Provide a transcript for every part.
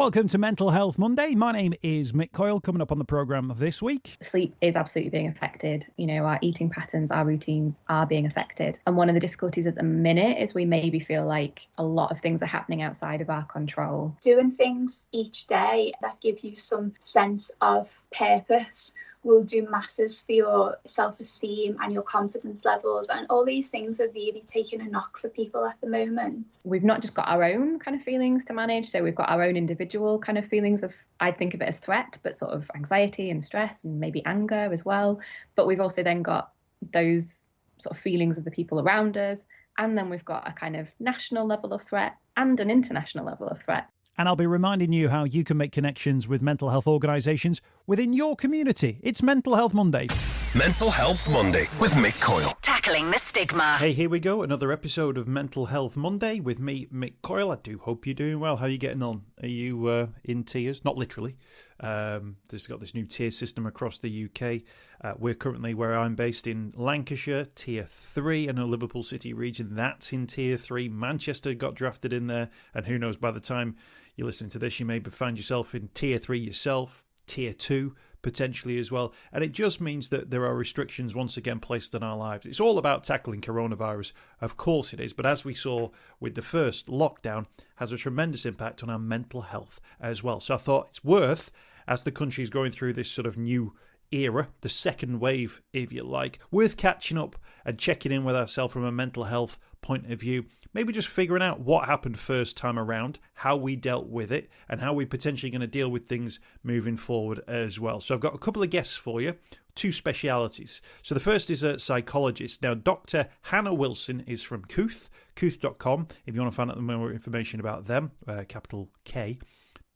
Welcome to Mental Health Monday. My name is Mick Coyle. Coming up on the programme this week. Sleep is absolutely being affected. You know, our eating patterns, our routines are being affected. And one of the difficulties at the minute is we maybe feel like a lot of things are happening outside of our control. Doing things each day that give you some sense of purpose will do masses for your self-esteem and your confidence levels. And all these things are really taking a knock for people at the moment. We've not just got our own kind of feelings to manage. So we've got our own individual kind of feelings of, I think of it as threat, but sort of anxiety and stress and maybe anger as well. But we've also then got those sort of feelings of the people around us. And then we've got a kind of national level of threat and an international level of threat. And I'll be reminding you how you can make connections with mental health organisations within your community. It's Mental Health Monday. Mental Health Monday with Mick Coyle. Tackling the stigma. Hey, here we go. Another episode of Mental Health Monday with me, Mick Coyle. I do hope you're doing well. How are you getting on? Are you in tiers? Not literally. There's got this new tier system across the UK. We're currently where I'm based in Lancashire, tier 3. I know Liverpool City region, that's in tier 3. Manchester got drafted in there. And who knows, by the time you're listening to this, you may find yourself in tier 3 yourself, tier 2 potentially as well. And it just means that there are restrictions once again placed on our lives. It's all about tackling coronavirus. Of course it is. But as we saw with the first lockdown, has a tremendous impact on our mental health as well. So I thought it's worth, as the country is going through this sort of new era, the second wave, if you like, worth catching up and checking in with ourselves from a mental health point of view. Maybe just figuring out what happened first time around, how we dealt with it, and how we're potentially going to deal with things moving forward as well. So I've got a couple of guests for you, two specialities. So the first is a psychologist. Now, Dr Hannah Wilson is from Kooth.com. If you want to find out more information about them, capital K,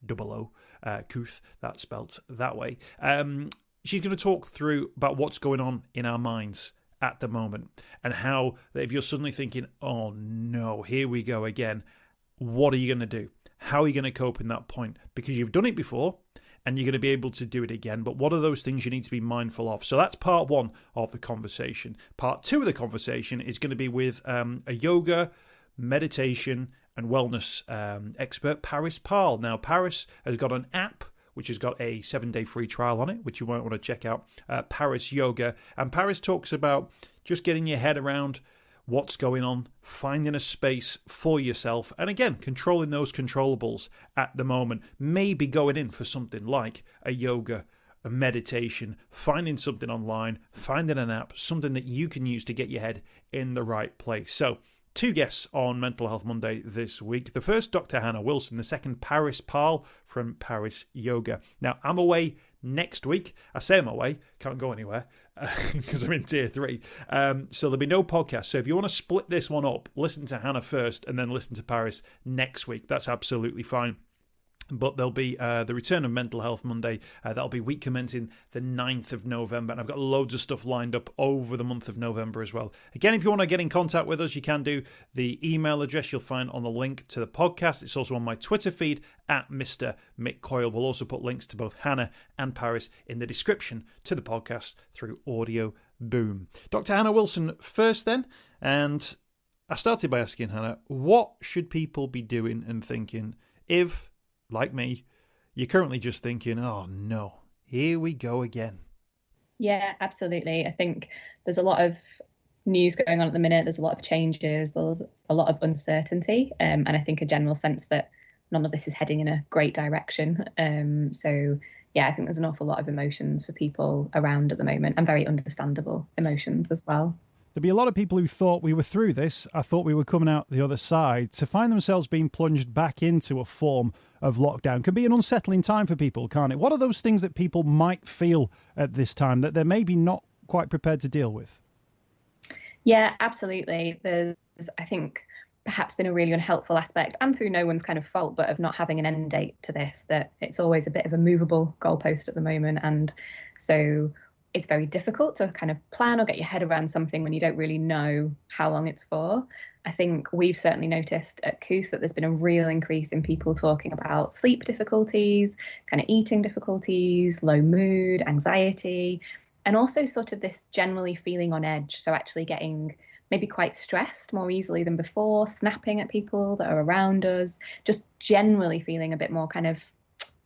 double O, Kooth, that's spelt that way. She's going to talk through about what's going on in our minds at the moment, and how that if you're suddenly thinking, oh no, here we go again, what are you going to do? How are you going to cope in that point? Because you've done it before and you're going to be able to do it again. But what are those things you need to be mindful of? So that's part one of the conversation. Part two of the conversation is going to be with a yoga, meditation and wellness expert, Paris Parle. Now, Paris has got an app which has got a 7-day free trial on it, which you might want to check out, Paris Yoga. And Paris talks about just getting your head around what's going on, finding a space for yourself, and again, controlling those controllables at the moment. Maybe going in for something like a yoga, a meditation, finding something online, finding an app, something that you can use to get your head in the right place. So, two guests on Mental Health Monday this week. The first, Dr. Hannah Wilson. The second, Paris Parle from Paris Yoga. Now, I'm away next week. I say I'm away, can't go anywhere because I'm in tier 3. So there'll be no podcast. So if you want to split this one up, listen to Hannah first and then listen to Paris next week. That's absolutely fine. But there'll be the return of Mental Health Monday. That'll be week commencing the 9th of November. And I've got loads of stuff lined up over the month of November as well. Again, if you want to get in contact with us, you can do. The email address you'll find on the link to the podcast. It's also on my Twitter feed at Mr. Mick Coyle. We'll also put links to both Hannah and Paris in the description to the podcast through Audio Boom. Dr. Hannah Wilson first then. And I started by asking Hannah, what should people be doing and thinking if, like me, you're currently just thinking, oh no, here we go again? Yeah, absolutely. I think there's a lot of news going on at the minute. There's a lot of changes. There's a lot of uncertainty. And I think a general sense that none of this is heading in a great direction. So, yeah, I think there's an awful lot of emotions for people around at the moment, and very understandable emotions as well. There'll be a lot of people who thought we were through this. I thought we were coming out the other side. To find themselves being plunged back into a form of lockdown can be an unsettling time for people, can't it? What are those things that people might feel at this time that they're maybe not quite prepared to deal with? Yeah, absolutely. There's, I think, perhaps been a really unhelpful aspect, and through no one's kind of fault, but of not having an end date to this, that it's always a bit of a movable goalpost at the moment. And so it's very difficult to kind of plan or get your head around something when you don't really know how long it's for. I think we've certainly noticed at Kooth that there's been a real increase in people talking about sleep difficulties, kind of eating difficulties, low mood, anxiety, and also sort of this generally feeling on edge. So actually getting maybe quite stressed more easily than before, snapping at people that are around us, just generally feeling a bit more kind of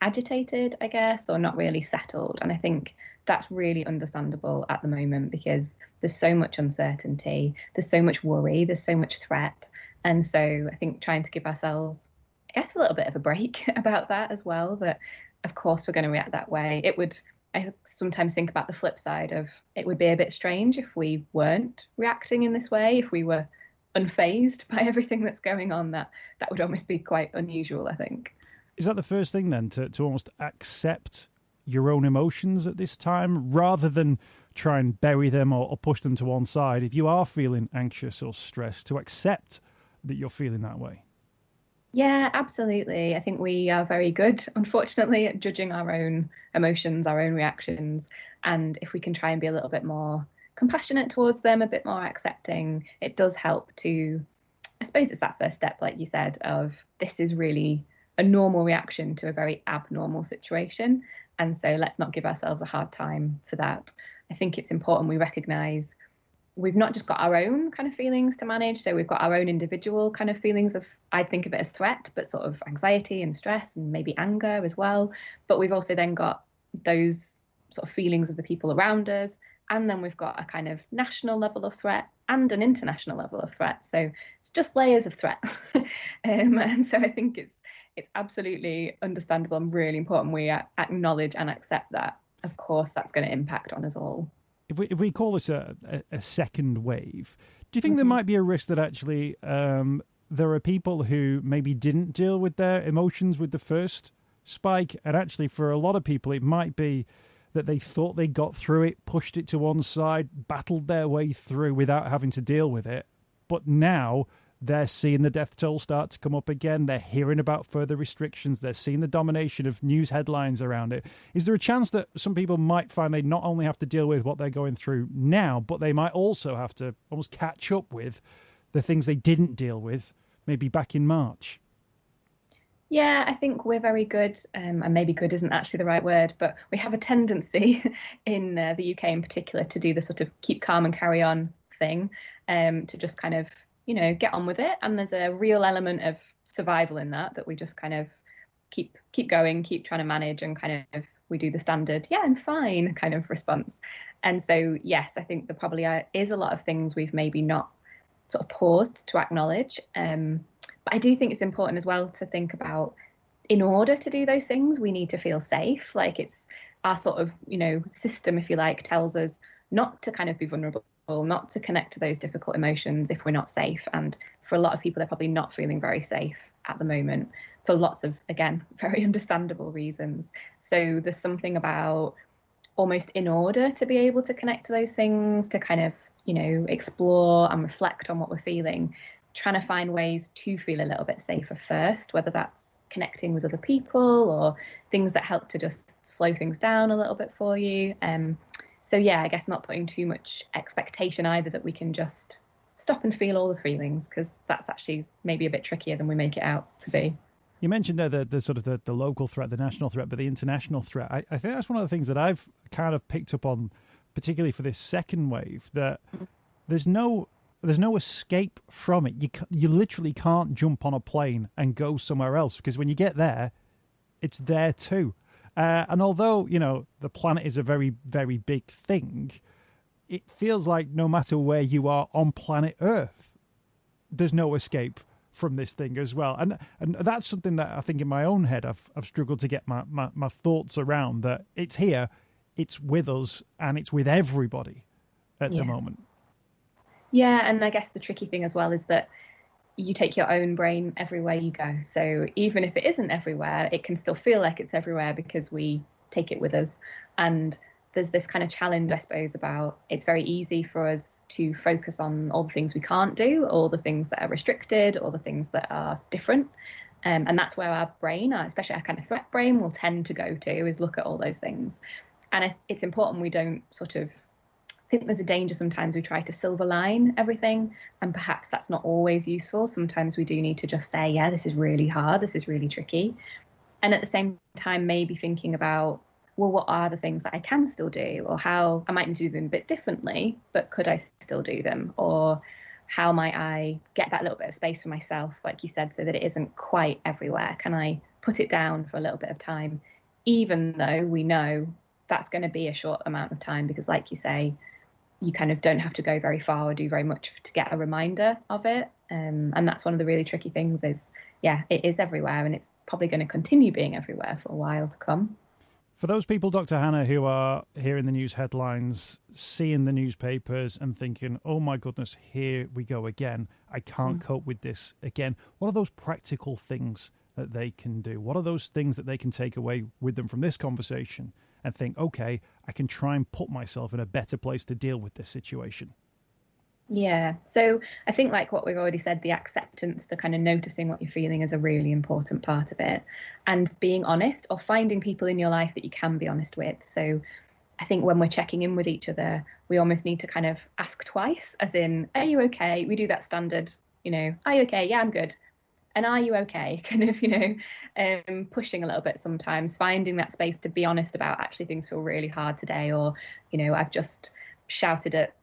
agitated, I guess, or not really settled. And I think that's really understandable at the moment because there's so much uncertainty, there's so much worry, there's so much threat. And so I think trying to give ourselves, I guess, a little bit of a break about that as well, that of course we're going to react that way. I sometimes think about the flip side of it would be a bit strange if we weren't reacting in this way, if we were unfazed by everything that's going on. That would almost be quite unusual, I think. Is that the first thing then, to almost accept your own emotions at this time rather than try and bury them or push them to one side? If you are feeling anxious or stressed, to accept that you're feeling that way. Yeah, absolutely. I think we are very good, unfortunately, at judging our own emotions, our own reactions. And if we can try and be a little bit more compassionate towards them, a bit more accepting, it does help to, I suppose it's that first step, like you said, of this is really a normal reaction to a very abnormal situation. And so let's not give ourselves a hard time for that. I think it's important we recognise we've not just got our own kind of feelings to manage. So we've got our own individual kind of feelings of, I think of it as threat, but sort of anxiety and stress and maybe anger as well. But we've also then got those sort of feelings of the people around us. And then we've got a kind of national level of threat and an international level of threat. So it's just layers of threat. And so I think it's absolutely understandable and really important we acknowledge and accept that. Of course, that's going to impact on us all. If we call this a second wave, do you think there might be a risk that actually there are people who maybe didn't deal with their emotions with the first spike, and actually for a lot of people it might be that they thought they got through it, pushed it to one side, battled their way through without having to deal with it, but now they're seeing the death toll start to come up again. They're hearing about further restrictions. They're seeing the domination of news headlines around it. Is there a chance that some people might find they not only have to deal with what they're going through now, but they might also have to almost catch up with the things they didn't deal with maybe back in March? Yeah, I think we're very good, and maybe good isn't actually the right word, but we have a tendency in the UK in particular to do the sort of keep calm and carry on thing, to just kind of, get on with it. And there's a real element of survival in that we just kind of keep going, keep trying to manage, and kind of we do the standard, yeah, I'm fine kind of response. And so, yes, I think there probably is a lot of things we've maybe not sort of paused to acknowledge. But I do think it's important as well to think about, in order to do those things, we need to feel safe. Like it's our sort of, system, if you like, tells us not to kind of be vulnerable, not to connect to those difficult emotions if we're not safe. And for a lot of people, they're probably not feeling very safe at the moment for lots of, again, very understandable reasons. So there's something about almost in order to be able to connect to those things, to kind of, explore and reflect on what we're feeling, trying to find ways to feel a little bit safer first, whether that's connecting with other people or things that help to just slow things down a little bit for you. So yeah, I guess not putting too much expectation either that we can just stop and feel all the feelings, because that's actually maybe a bit trickier than we make it out to be. You mentioned there the sort of the local threat, the national threat, but the international threat. I think that's one of the things that I've kind of picked up on, particularly for this second wave, that there's no escape from it. You literally can't jump on a plane and go somewhere else, because when you get there, it's there too. And although, the planet is a very, very big thing, it feels like no matter where you are on planet Earth, there's no escape from this thing as well. And that's something that I think in my own head I've struggled to get my thoughts around, that it's here, it's with us, and it's with everybody at the moment. Yeah, and I guess the tricky thing as well is that you take your own brain everywhere you go. So even if it isn't everywhere, it can still feel like it's everywhere because we take it with us. And there's this kind of challenge, I suppose, about it's very easy for us to focus on all the things we can't do, all the things that are restricted, all the things that are different. And that's where our brain, especially our kind of threat brain, will tend to go to, is look at all those things. And it's important we don't sort of think there's a danger sometimes we try to silver line everything, and perhaps that's not always useful. Sometimes we do need to just say, yeah, this is really hard, this is really tricky. And at the same time, maybe thinking about, well, what are the things that I can still do, or how I might need to do them a bit differently, but could I still do them? Or how might I get that little bit of space for myself, like you said, so that it isn't quite everywhere? Can I put it down for a little bit of time, even though we know that's going to be a short amount of time? Because like you say, you kind of don't have to go very far or do very much to get a reminder of it. And that's one of the really tricky things is, yeah, it is everywhere, and it's probably going to continue being everywhere for a while to come. For those people, Dr. Hannah, who are hearing the news headlines, seeing the newspapers and thinking, oh my goodness, here we go again. I can't cope with this again. What are those practical things that they can do? What are those things that they can take away with them from this conversation and think, okay, I can try and put myself in a better place to deal with this situation? Yeah. So I think, like what we've already said, the acceptance, the kind of noticing what you're feeling is a really important part of it. And being honest, or finding people in your life that you can be honest with. So I think when we're checking in with each other, we almost need to kind of ask twice, as in, are you okay? We do that standard, are you okay? Yeah, I'm good. And are you okay? Kind of, pushing a little bit sometimes, finding that space to be honest about, actually things feel really hard today, or, I've just shouted at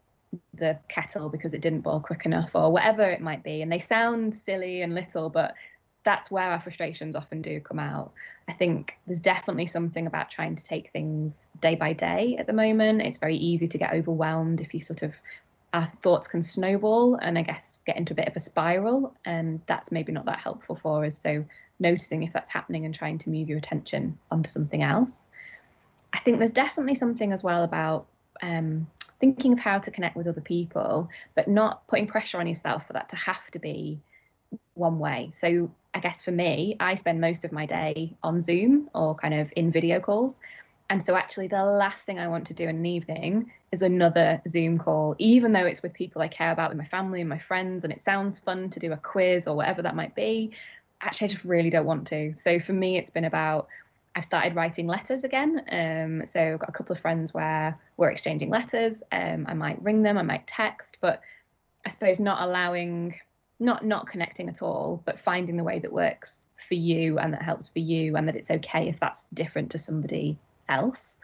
the kettle because it didn't boil quick enough, or whatever it might be. And they sound silly and little, but that's where our frustrations often do come out. I think there's definitely something about trying to take things day by day at the moment. It's very easy to get overwhelmed if you our thoughts can snowball and I guess get into a bit of a spiral, and that's maybe not that helpful for us. So noticing if that's happening and trying to move your attention onto something else. I think there's definitely something as well about thinking of how to connect with other people, but not putting pressure on yourself for that to have to be one way. So I guess for me, I spend most of my day on Zoom or kind of in video calls. And so actually the last thing I want to do in an evening is another Zoom call, even though it's with people I care about, with my family and my friends, and it sounds fun to do a quiz or whatever that might be. Actually, I just really don't want to. So for me, it's been about, I've started writing letters again. So I've got a couple of friends where we're exchanging letters. I might ring them, I might text, but I suppose not connecting at all, but finding the way that works for you and that helps for you, and that it's okay if that's different to somebody else.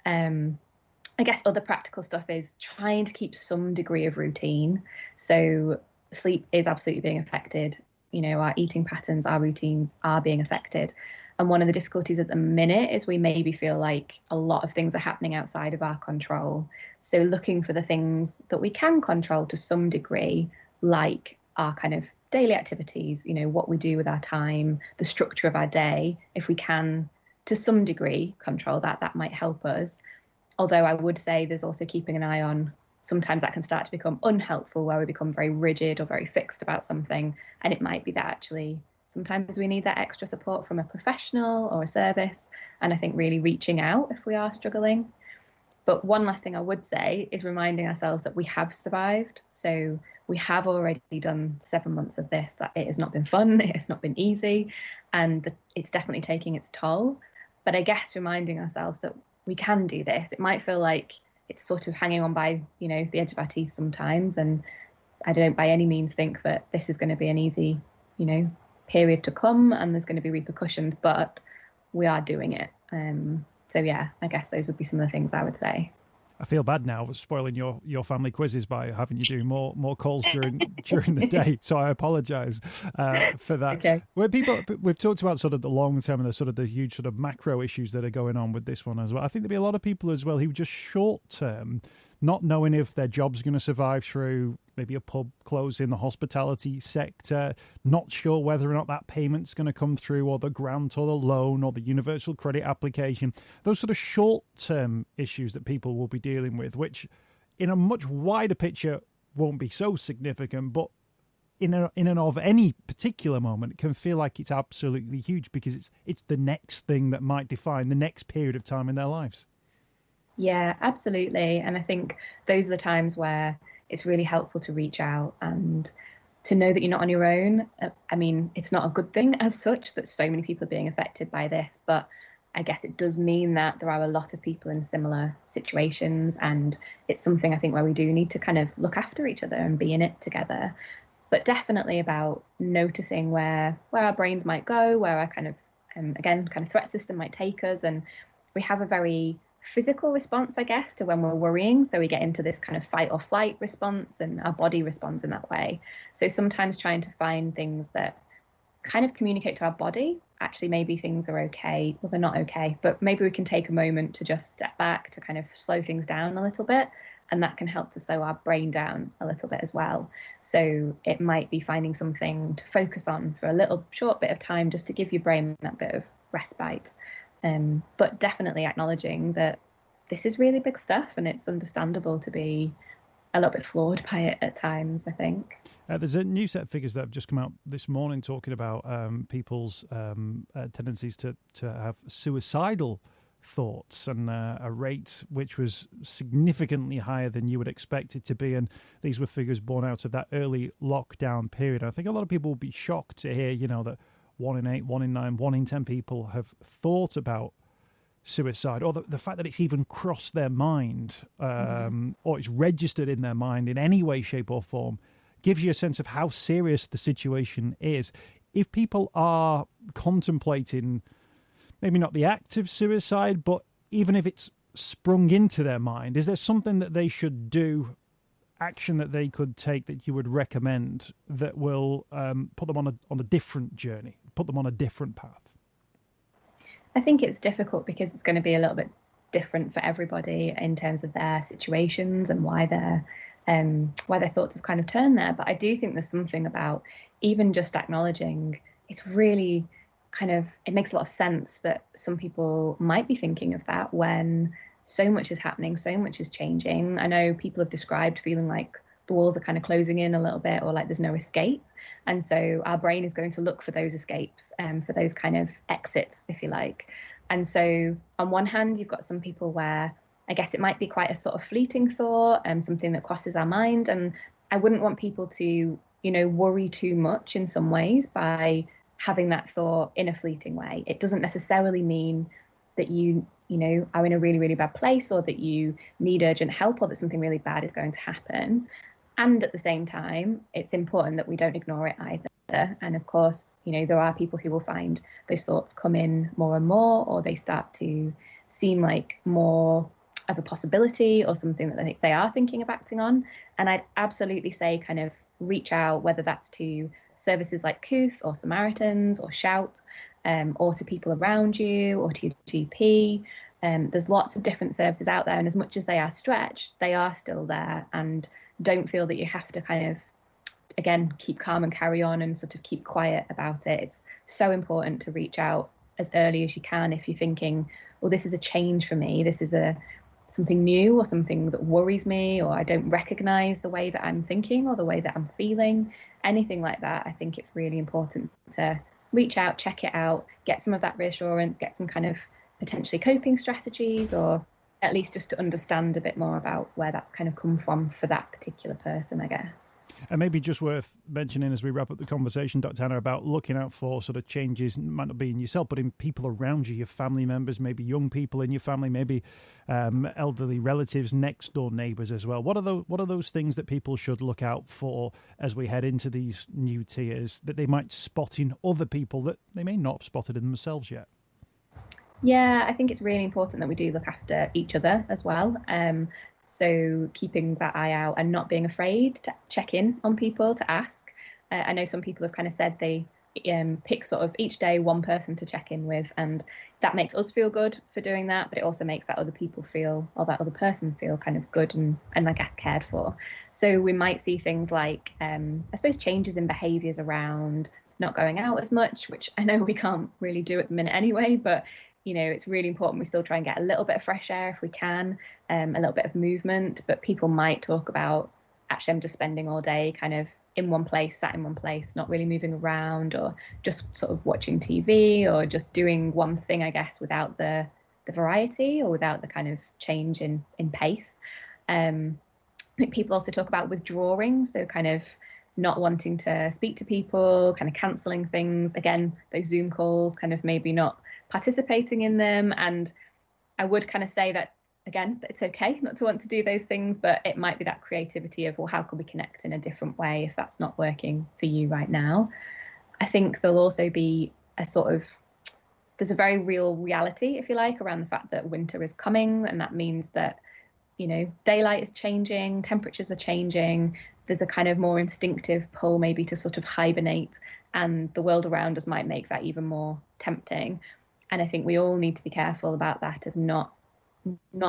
I guess other practical stuff is trying to keep some degree of routine. So sleep is absolutely being affected. Our eating patterns, our routines are being affected. And one of the difficulties at the minute is we maybe feel like a lot of things are happening outside of our control. So looking for the things that we can control to some degree, like our kind of daily activities, what we do with our time, the structure of our day. If we can, to some degree, control that might help us. Although I would say there's also keeping an eye on, sometimes that can start to become unhelpful, where we become very rigid or very fixed about something. And it might be that actually sometimes we need that extra support from a professional or a service. And I think really reaching out if we are struggling. But one last thing I would say is reminding ourselves that we have survived. So we have already done 7 months of this, that it has not been fun, it has not been easy, and it's definitely taking its toll. But I guess reminding ourselves that we can do this. It might feel like it's sort of hanging on by, the edge of our teeth sometimes. And I don't by any means think that this is going to be an easy, period to come and there's going to be repercussions, but we are doing it. So yeah, I guess those would be some of the things I would say. I feel bad now for spoiling your family quizzes by having you do more calls during the day. So I apologise for that. Okay. We've talked about sort of the long term and the huge sort of macro issues that are going on with this one as well. I think there'll be a lot of people as well who just short term, not knowing if their job's going to survive through maybe a pub closing, the hospitality sector, not sure whether or not that payment's going to come through, or the grant or the loan or the universal credit application. Those sort of short-term issues that people will be dealing with, which in a much wider picture won't be so significant, but in and of any particular moment, it can feel like it's absolutely huge because it's the next thing that might define the next period of time in their lives. Yeah, absolutely. And I think those are the times where it's really helpful to reach out and to know that you're not on your own. I mean, it's not a good thing as such that so many people are being affected by this, but I guess it does mean that there are a lot of people in similar situations, and it's something I think where we do need to kind of look after each other and be in it together. But definitely about noticing where our brains might go, where our kind of threat system might take us. And we have a very physical response, I guess, to when we're worrying. So we get into this kind of fight or flight response, and our body responds in that way. So sometimes trying to find things that kind of communicate to our body, actually, maybe things are okay. Well, they're not okay, but maybe we can take a moment to just step back, to kind of slow things down a little bit. And that can help to slow our brain down a little bit as well. So it might be finding something to focus on for a little short bit of time, just to give your brain that bit of respite. But definitely acknowledging that this is really big stuff, and it's understandable to be a little bit flawed by it at times, I think. There's a new set of figures that have just come out this morning talking about people's tendencies to have suicidal thoughts, and a rate which was significantly higher than you would expect it to be. And these were figures born out of that early lockdown period. I think a lot of people will be shocked to hear, that 1 in 8, 1 in 9, 1 in 10 people have thought about suicide, or the fact that it's even crossed their mind, or it's registered in their mind in any way, shape or form, gives you a sense of how serious the situation is. If people are contemplating maybe not the act of suicide, but even if it's sprung into their mind, is there something that they should do, action that they could take, that you would recommend that will put them on a different journey, put them on a different path? I think it's difficult because it's going to be a little bit different for everybody in terms of their situations and why their thoughts have kind of turned there. But I do think there's something about even just acknowledging, it's really it makes a lot of sense that some people might be thinking of that when so much is happening, so much is changing. I know people have described feeling like the walls are kind of closing in a little bit, or like there's no escape. And so our brain is going to look for those escapes, for those kind of exits, if you like. And so on one hand, you've got some people where I guess it might be quite a sort of fleeting thought, something that crosses our mind. And I wouldn't want people to, worry too much in some ways by having that thought in a fleeting way. It doesn't necessarily mean that you are in a really, really bad place, or that you need urgent help, or that something really bad is going to happen. And at the same time, it's important that we don't ignore it either. And of course, there are people who will find those thoughts come in more and more, or they start to seem like more of a possibility or something that they are thinking of acting on. And I'd absolutely say kind of reach out, whether that's to services like Kooth or Samaritans or Shout, or to people around you, or to your GP. There's lots of different services out there, and as much as they are stretched, they are still there. And don't feel that you have to kind of, again, keep calm and carry on and sort of keep quiet about it. It's so important to reach out as early as you can if you're thinking, well, this is a change for me, this is something new, or something that worries me, or I don't recognize the way that I'm thinking or the way that I'm feeling, anything like that. I think it's really important to reach out, check it out, get some of that reassurance, get some kind of potentially coping strategies, or at least just to understand a bit more about where that's kind of come from for that particular person, I guess. And maybe just worth mentioning as we wrap up the conversation, Dr. Hannah, about looking out for sort of changes, might not be in yourself, but in people around you, your family members, maybe young people in your family, maybe elderly relatives, next door neighbours as well. What are those things that people should look out for as we head into these new tiers that they might spot in other people that they may not have spotted in themselves yet? Yeah, I think it's really important that we do look after each other as well. So keeping that eye out and not being afraid to check in on people, to ask. I know some people have kind of said they pick sort of each day one person to check in with, and that makes us feel good for doing that, but it also makes that other people feel, or that other person feel, kind of good and I guess cared for. So we might see things like, I suppose, changes in behaviours around not going out as much, which I know we can't really do at the minute anyway, but it's really important we still try and get a little bit of fresh air if we can, a little bit of movement. But people might talk about, actually, I'm just spending all day kind of in one place, sat in one place, not really moving around, or just sort of watching TV, or just doing one thing, I guess, without the variety, or without the kind of change in pace. I think people also talk about withdrawing, so kind of not wanting to speak to people, kind of cancelling things. Again, those Zoom calls, kind of maybe not participating in them. And I would kind of say that, again, it's okay not to want to do those things, but it might be that creativity of, well, how can we connect in a different way if that's not working for you right now? I think there'll also be there's there's a very real reality, if you like, around the fact that winter is coming, and that means that, you know, daylight is changing, temperatures are changing. There's a kind of more instinctive pull maybe to sort of hibernate, and the world around us might make that even more tempting. And I think we all need to be careful about that, of not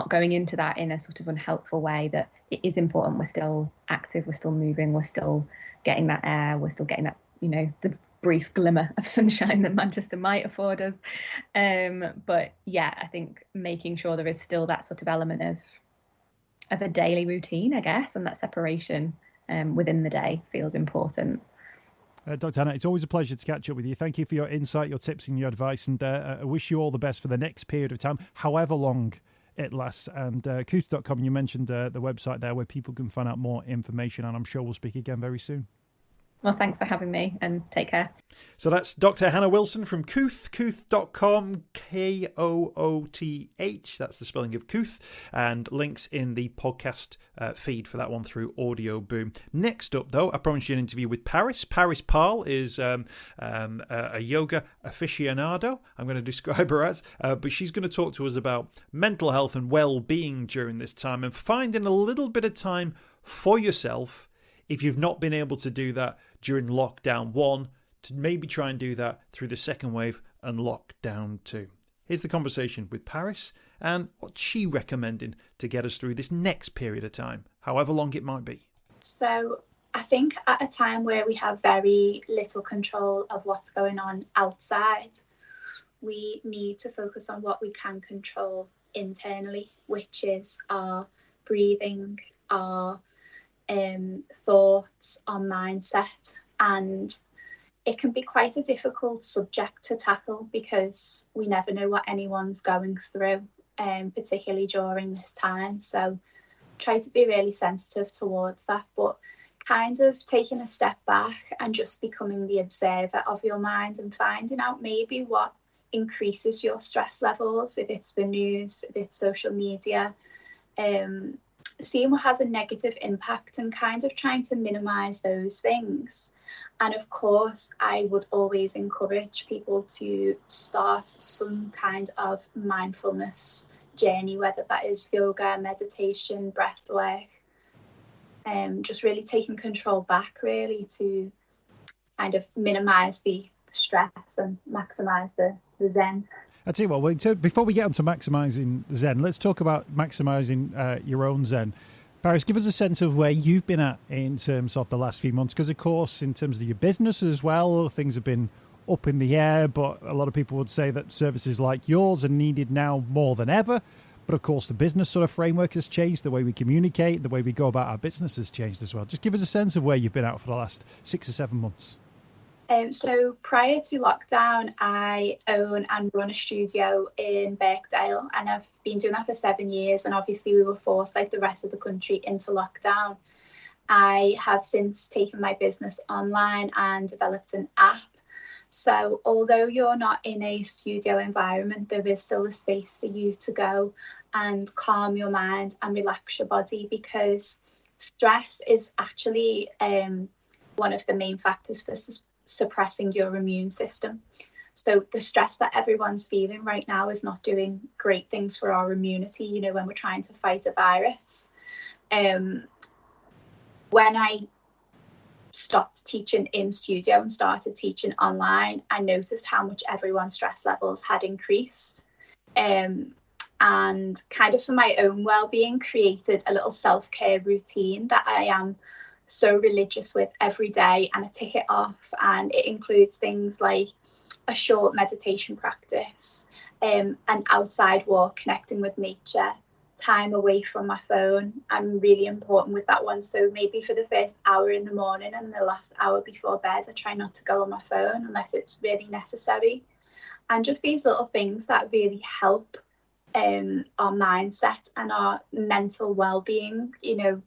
going into that in a sort of unhelpful way, that it is important. We're still active, we're still moving, we're still getting that air, we're still getting that, you know, the brief glimmer of sunshine that Manchester might afford us. But yeah, I think making sure there is still that sort of element of a daily routine, I guess, and that separation within the day feels important. Dr. Hannah, it's always a pleasure to catch up with you. Thank you for your insight, your tips and your advice, and I wish you all the best for the next period of time, however long it lasts. And Kooth.com, you mentioned the website there where people can find out more information, and I'm sure we'll speak again very soon. Well, thanks for having me, and take care. So that's Dr. Hannah Wilson from Kooth, Kooth.com, Kooth. That's the spelling of Kooth, and links in the podcast feed for that one through Audio Boom. Next up, though, I promised you an interview with Paris. Paris Parle is a yoga aficionado, I'm going to describe her as, but she's going to talk to us about mental health and well-being during this time, and finding a little bit of time for yourself if you've not been able to do that during lockdown 1, to maybe try and do that through the second wave and lockdown 2. Here's the conversation with Paris and what she's recommending to get us through this next period of time, however long it might be. So I think at a time where we have very little control of what's going on outside, we need to focus on what we can control internally, which is our breathing, our thoughts, our mindset. And it can be quite a difficult subject to tackle because we never know what anyone's going through, particularly during this time. So try to be really sensitive towards that, but kind of taking a step back and just becoming the observer of your mind and finding out maybe what increases your stress levels, if it's the news, if it's social media, seeing what has a negative impact and kind of trying to minimize those things. And of course, I would always encourage people to start some kind of mindfulness journey, whether that is yoga, meditation, breath work, just really taking control back, really, to kind of minimize the stress and maximize the zen. I tell you what, before we get on to maximising Zen, let's talk about maximising your own Zen. Paris, give us a sense of where you've been at in terms of the last few months, because of course, in terms of your business as well, things have been up in the air, but a lot of people would say that services like yours are needed now more than ever. But of course, the business sort of framework has changed, the way we communicate, the way we go about our business has changed as well. Just give us a sense of where you've been at for the last 6 or 7 months. So prior to lockdown, I own and run a studio in Birkdale, and I've been doing that for 7 years. And obviously we were forced, like the rest of the country, into lockdown. I have since taken my business online and developed an app. So although you're not in a studio environment, there is still a space for you to go and calm your mind and relax your body, because stress is actually one of the main factors for suppressing your immune system. So the stress that everyone's feeling right now is not doing great things for our immunity, you know, when we're trying to fight a virus. When I stopped teaching in studio and started teaching online, I noticed how much everyone's stress levels had increased. And kind of for my own well-being, created a little self-care routine that I am so religious with every day, and I tick it off. And it includes things like a short meditation practice, an outside walk, connecting with nature, time away from my phone. I'm really important with that one. So maybe for the first hour in the morning and the last hour before bed, I try not to go on my phone unless it's really necessary. And just these little things that really help our mindset and our mental well-being. You know,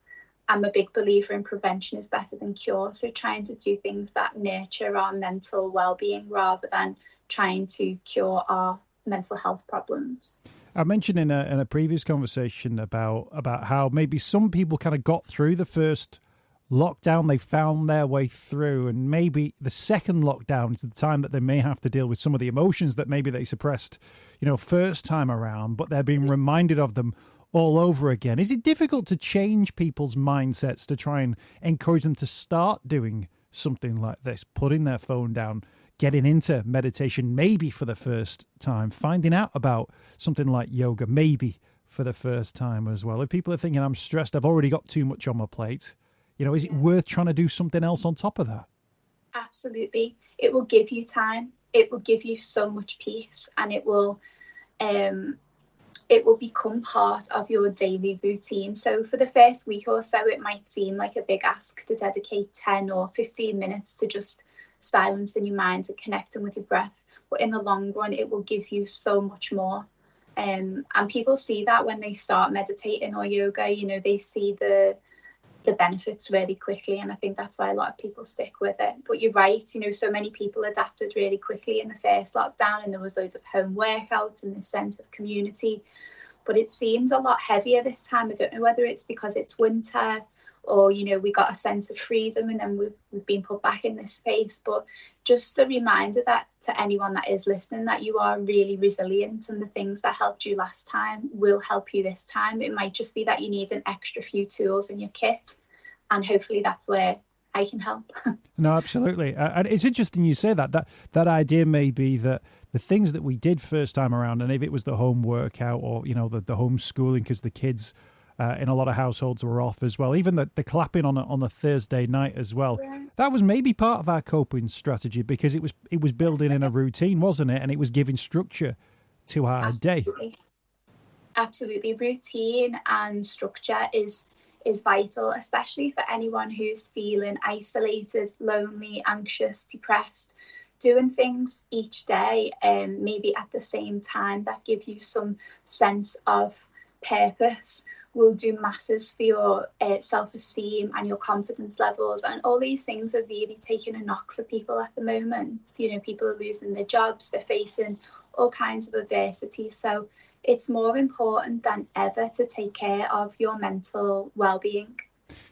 I'm a big believer in prevention is better than cure. So trying to do things that nurture our mental well-being rather than trying to cure our mental health problems. I mentioned in a previous conversation about how maybe some people kind of got through the first lockdown, they found their way through, and maybe the second lockdown is the time that they may have to deal with some of the emotions that maybe they suppressed, first time around, but they're being reminded of them all over again. Is it difficult to change people's mindsets to try and encourage them to start doing something like this, putting their phone down, getting into meditation maybe for the first time, finding out about something like yoga maybe for the first time as well? If people are thinking, I'm stressed, I've already got too much on my plate, is it worth trying to do something else on top of that? Absolutely. It will give you time. It will give you so much peace, and it will become part of your daily routine. So for the first week or so, it might seem like a big ask to dedicate 10 or 15 minutes to just silencing your mind and connecting with your breath. But in the long run, it will give you so much more. And people see that when they start meditating or yoga, they see the benefits really quickly. And I think that's why a lot of people stick with it. But you're right, so many people adapted really quickly in the first lockdown, and there was loads of home workouts and this sense of community. But it seems a lot heavier this time. I don't know whether it's because it's winter or, we got a sense of freedom and then we've been put back in this space. But just a reminder that to anyone that is listening, that you are really resilient, and the things that helped you last time will help you this time. It might just be that you need an extra few tools in your kit, and hopefully that's where I can help. No, absolutely. And it's interesting you say that idea may be that the things that we did first time around, and if it was the home workout or, the homeschooling because the kids in a lot of households were off as well, even the clapping on a Thursday night as well, that was maybe part of our coping strategy because it was building in a routine, wasn't it? And it was giving structure to our day. Absolutely. Routine and structure is vital, especially for anyone who's feeling isolated, lonely, anxious, depressed. Doing things each day, maybe at the same time, that give you some sense of purpose, will do masses for your self-esteem and your confidence levels. And all these things are really taking a knock for people at the moment. People are losing their jobs, they're facing all kinds of adversity. So it's more important than ever to take care of your mental well-being.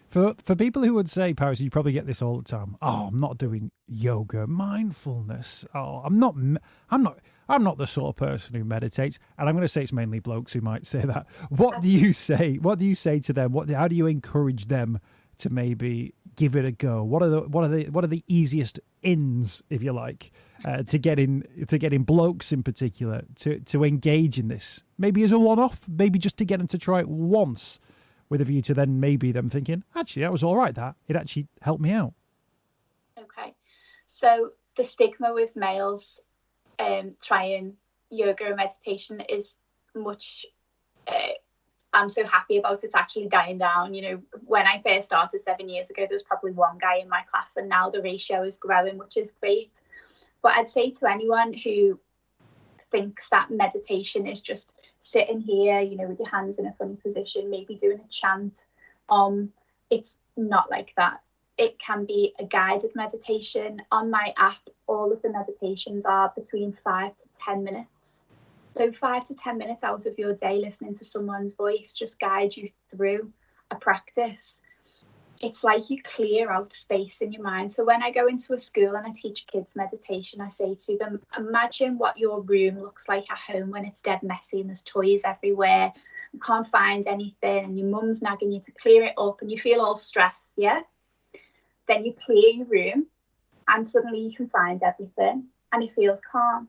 For people who would say, Paris, you probably get this all the time. Oh, I'm not doing yoga, mindfulness. Oh, I'm not the sort of person who meditates. And I'm going to say it's mainly blokes who might say that. What do you say? What do you say to them? How do you encourage them to maybe give it a go? What are the easiest ins, if you like, to getting blokes in particular to engage in this? Maybe as a one-off, maybe just to get them to try it once, with a view to then maybe them thinking, actually, that was all right, that. It actually helped me out. Okay. So the stigma with males trying yoga and meditation is much... I'm so happy about it actually dying down. When I first started 7 years ago, there was probably one guy in my class, and now the ratio is growing, which is great. But I'd say to anyone who thinks that meditation is just sitting here, with your hands in a funny position, maybe doing a chant, it's not like that. It can be a guided meditation. On my app, all of the meditations are between 5 to 10 minutes. So 5 to 10 minutes out of your day listening to someone's voice just guide you through a practice. It's like you clear out space in your mind. So when I go into a school and I teach kids meditation, I say to them, imagine what your room looks like at home when it's dead messy and there's toys everywhere. You can't find anything and your mum's nagging you to clear it up and you feel all stressed, yeah? Then you clear your room and suddenly you can find everything and it feels calm.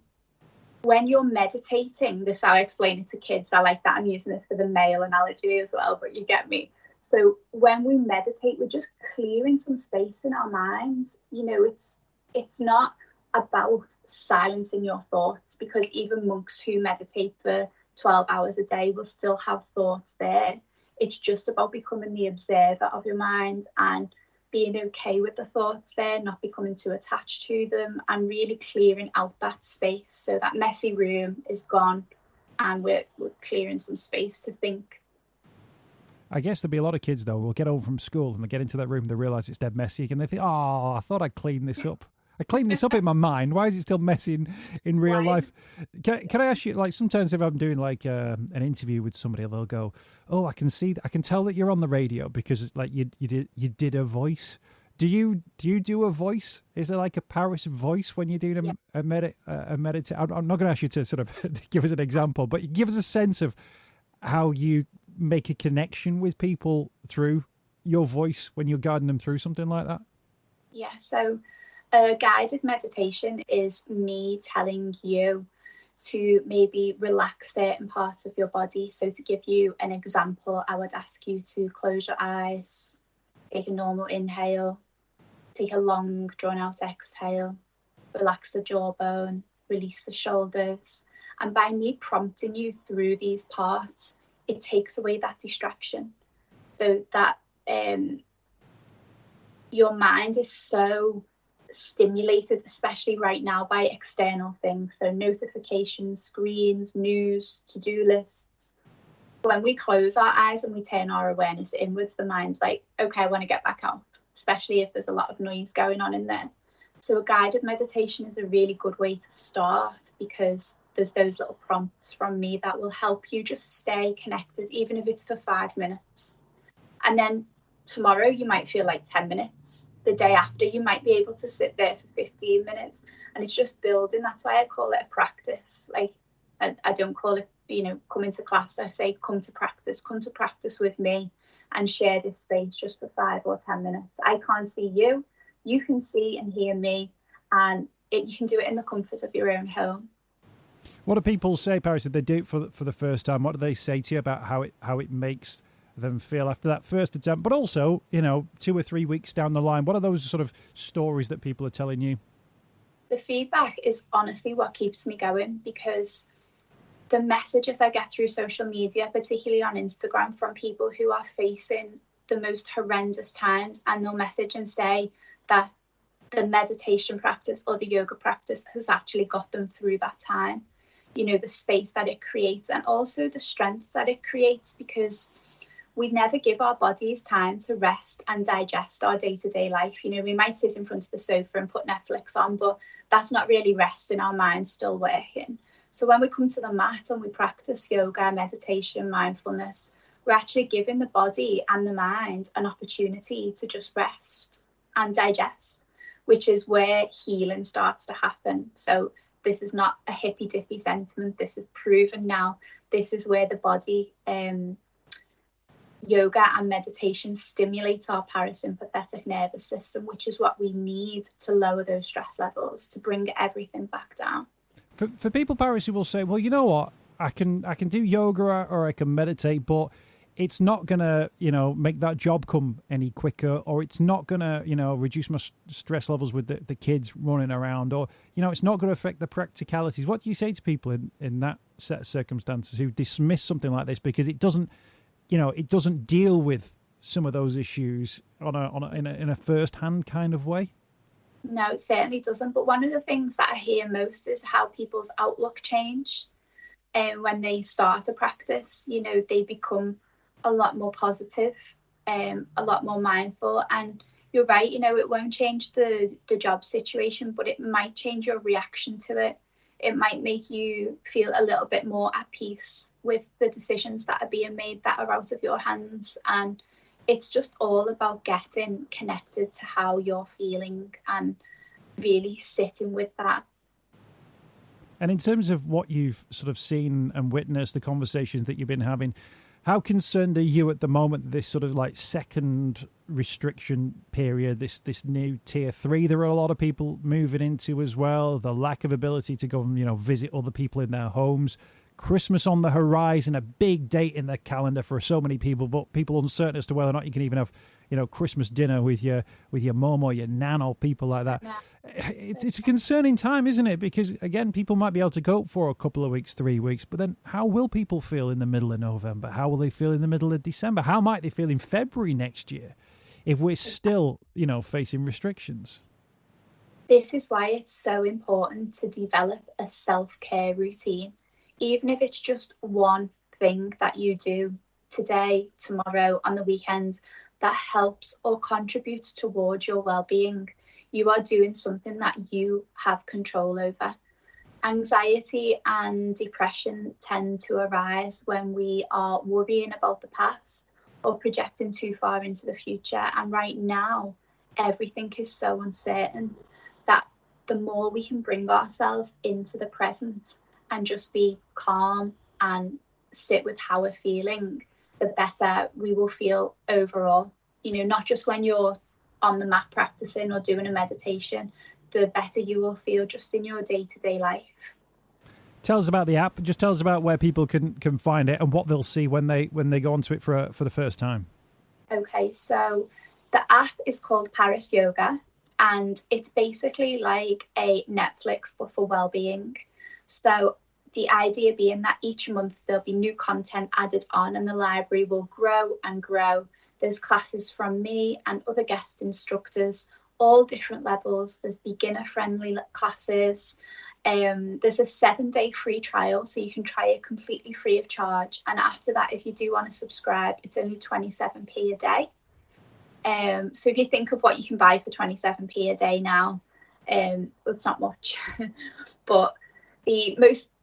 When you're meditating, this I'll explain it to kids. I like that I'm using this for the male analogy as well, but you get me. So when we meditate, we're just clearing some space in our minds. It's not about silencing your thoughts, because even monks who meditate for 12 hours a day will still have thoughts there. It's just about becoming the observer of your mind and being okay with the thoughts there, not becoming too attached to them, and really clearing out that space. So that messy room is gone and we're clearing some space to think. I guess there'll be a lot of kids, though, who will get home from school and they get into that room, they realise it's dead messy, and they think, oh, I thought I'd clean this up. I cleaned this up in my mind. Why is it still messy in real life? Can I ask you, like, sometimes if I'm doing like an interview with somebody, they'll go, "Oh, I can tell that you're on the radio because like you did a voice." Do you do a voice? Is there like a Paris voice when you're doing a meditation? I'm not going to ask you to sort of give us an example, but give us a sense of how you make a connection with people through your voice when you're guiding them through something like that. Yeah, so a guided meditation is me telling you to maybe relax certain parts of your body. So to give you an example, I would ask you to close your eyes, take a normal inhale, take a long drawn out exhale, relax the jawbone, release the shoulders. And by me prompting you through these parts, it takes away that distraction. So that your mind is so stimulated, especially right now, by external things. So notifications, screens, news, to-do lists. When we close our eyes and we turn our awareness inwards, the mind's like, okay, I want to get back out, especially if there's a lot of noise going on in there. So a guided meditation is a really good way to start, because there's those little prompts from me that will help you just stay connected, even if it's for 5 minutes. And then tomorrow you might feel like 10 minutes. The day after you might be able to sit there for 15 minutes. And it's just building. That's why I call it a practice. Like, I don't call it, come into class. I say, come to practice with me and share this space just for 5 or 10 minutes. I can't see you. You can see and hear me, and you can do it in the comfort of your own home. What do people say, Paris, if they do it for the first time? What do they say to you about how it makes them feel after that first attempt? But also, 2 or 3 weeks down the line, what are those sort of stories that people are telling you? The feedback is honestly what keeps me going, because the messages I get through social media, particularly on Instagram, from people who are facing the most horrendous times, and they'll message and say that the meditation practice or the yoga practice has actually got them through that time. The space that it creates, and also the strength that it creates, because we never give our bodies time to rest and digest our day-to-day life. We might sit in front of the sofa and put Netflix on, but that's not really resting. Our mind's still working. So when we come to the mat and we practice yoga, meditation, mindfulness, we're actually giving the body and the mind an opportunity to just rest and digest, which is where healing starts to happen. So this is not a hippy-dippy sentiment. This is proven now. This is where the body, yoga and meditation stimulates our parasympathetic nervous system, which is what we need to lower those stress levels, to bring everything back down. For people, Paris, who will say, well, you know what, I can do yoga or I can meditate, but it's not going to, make that job come any quicker, or it's not going to, reduce my stress levels with the kids running around, or, it's not going to affect the practicalities. What do you say to people in that set of circumstances who dismiss something like this because it doesn't, it doesn't deal with some of those issues in a first-hand kind of way? No, it certainly doesn't. But one of the things that I hear most is how people's outlook change. And when they start a practice, they become a lot more positive, a lot more mindful. And you're right, it won't change the job situation, but it might change your reaction to it. It might make you feel a little bit more at peace with the decisions that are being made that are out of your hands. And it's just all about getting connected to how you're feeling and really sitting with that. And in terms of what you've sort of seen and witnessed, the conversations that you've been having, how concerned are you at the moment, this sort of like second restriction period, this new tier 3 there are a lot of people moving into as well, the lack of ability to go and, visit other people in their homes, Christmas on the horizon, a big date in the calendar for so many people, but people uncertain as to whether or not you can even have, Christmas dinner with your mum or your nan or people like that. Yeah. It's a concerning time, isn't it? Because, again, people might be able to cope for a couple of weeks, 3 weeks, but then how will people feel in the middle of November? How will they feel in the middle of December? How might they feel in February next year if we're still, facing restrictions? This is why it's so important to develop a self-care routine. Even if it's just one thing that you do today, tomorrow, on the weekend, that helps or contributes towards your well-being. you are doing something that you have control over. Anxiety and depression tend to arise when we are worrying about the past or projecting too far into the future. And right now, everything is so uncertain that the more we can bring ourselves into the present and just be calm and sit with how we're feeling, the better we will feel overall. Not just when you're on the mat practicing or doing a meditation, the better you will feel just in your day-to-day life. Tell us about the app. Just tell us about where people can find it and what they'll see when they go onto it for the first time. Okay, so the app is called Paris Yoga, and it's basically like a Netflix but for well-being. So the idea being that each month there'll be new content added on and the library will grow and grow. There's classes from me and other guest instructors, all different levels. There's beginner-friendly classes. There's a 7-day free trial, so you can try it completely free of charge. And after that, if you do want to subscribe, it's only 27p a day. So if you think of what you can buy for 27p a day now, it's not much. But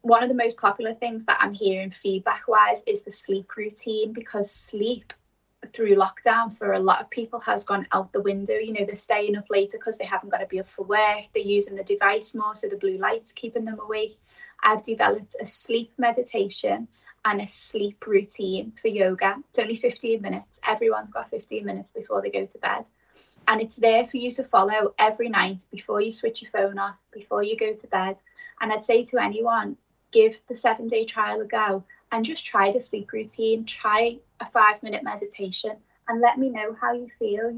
one of the most popular things that I'm hearing feedback-wise is the sleep routine, because sleep through lockdown for a lot of people has gone out the window. They're staying up later because they haven't got to be up for work. They're using the device more, so the blue light's keeping them awake. I've developed a sleep meditation and a sleep routine for yoga. It's only 15 minutes. Everyone's got 15 minutes before they go to bed. And it's there for you to follow every night before you switch your phone off, before you go to bed. And I'd say to anyone, give the 7-day trial a go and just try the sleep routine, try a 5-minute meditation and let me know how you feel.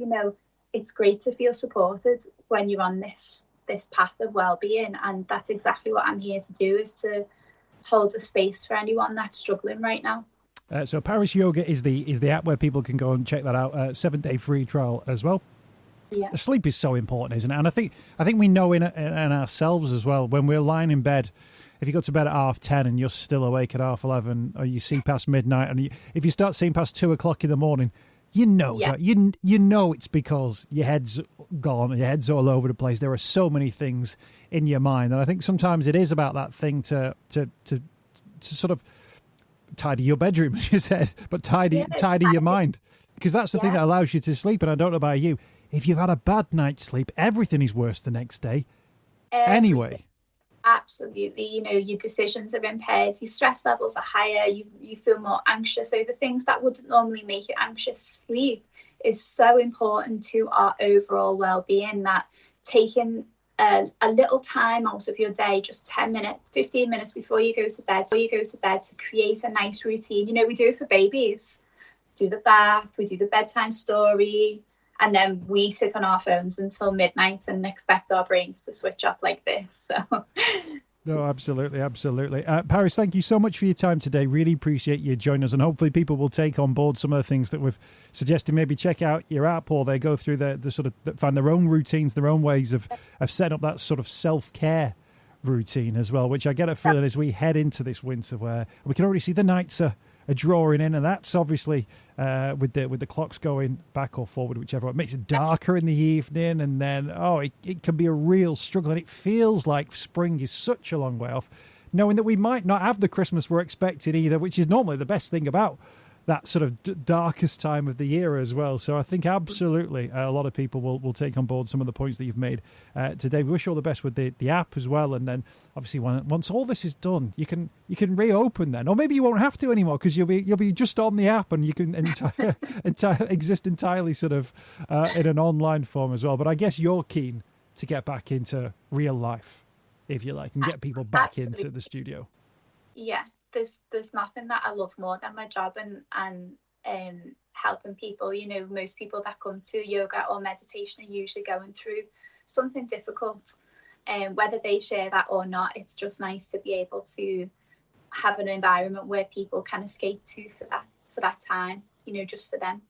It's great to feel supported when you're on this path of well-being, and that's exactly what I'm here to do, is to hold a space for anyone that's struggling right now. So Paris Yoga is the app where people can go and check that out. 7-day free trial as well. Yeah. Sleep is so important, isn't it? And I think we know in ourselves as well, when we're lying in bed, if you go to bed at 10:30 and you're still awake at 11:30, or you see past midnight, and if you start seeing past 2:00 in the morning, that you know it's because your head's gone, your head's all over the place. There are so many things in your mind, and I think sometimes it is about that thing to sort of tidy your bedroom, as you said, but tidy your mind, because that's the thing that allows you to sleep. And I don't know about you, if you've had a bad night's sleep, everything is worse the next day. Anyway. Absolutely. Your decisions are impaired, your stress levels are higher, you feel more anxious over things that wouldn't normally make you anxious. Sleep is so important to our overall well-being that taking a little time out of your day, just 10 minutes, 15 minutes before you go to bed, to create a nice routine. We do it for babies. Do the bath, we do the bedtime story, and then we sit on our phones until midnight and expect our brains to switch off like this. So, no, absolutely. Paris, thank you so much for your time today. Really appreciate you joining us, and hopefully people will take on board some of the things that we've suggested. Maybe check out your app, or they go through the sort of find their own routines, their own ways of setting up that sort of self-care routine as well, which I get a feeling as we head into this winter, where we can already see the nights are drawing in, and that's obviously with the clocks going back or forward, whichever. It makes it darker in the evening, and then it can be a real struggle, and it feels like spring is such a long way off, knowing that we might not have the Christmas we're expecting either, which is normally the best thing about that sort of darkest time of the year as well. So I think absolutely a lot of people will take on board some of the points that you've made today. We wish you all the best with the app as well. And then obviously once all this is done, you can reopen then, or maybe you won't have to anymore, because you'll be just on the app and you can exist entirely sort of in an online form as well. But I guess you're keen to get back into real life, if you like, and get people back into the studio. Yeah. There's nothing that I love more than my job and helping people. Most people that come to yoga or meditation are usually going through something difficult, and whether they share that or not, it's just nice to be able to have an environment where people can escape to for that time, just for them.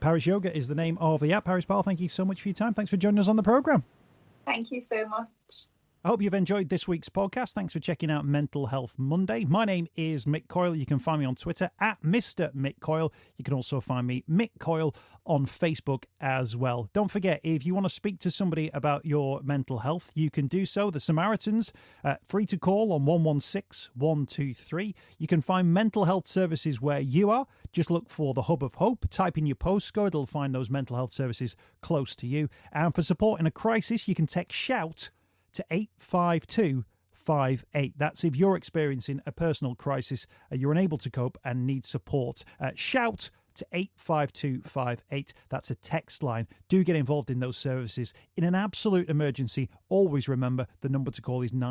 Paris Yoga is the name of the app. Paris Parle, thank you so much for your time. Thanks for joining us on the programme. Thank you so much. I hope you've enjoyed this week's podcast. Thanks for checking out Mental Health Monday. My name is Mick Coyle. You can find me on Twitter at Mr. Mick Coyle. You can also find me, Mick Coyle, on Facebook as well. Don't forget, if you want to speak to somebody about your mental health, you can do so. The Samaritans, free to call on 116 123. You can find mental health services where you are. Just look for the Hub of Hope. Type in your postcode. It'll find those mental health services close to you. And for support in a crisis, you can text SHOUT to 85258. That's if you're experiencing a personal crisis, you're unable to cope and need support. Shout to 85258. That's a text line. Do get involved in those services. In an absolute emergency, always remember the number to call is 9.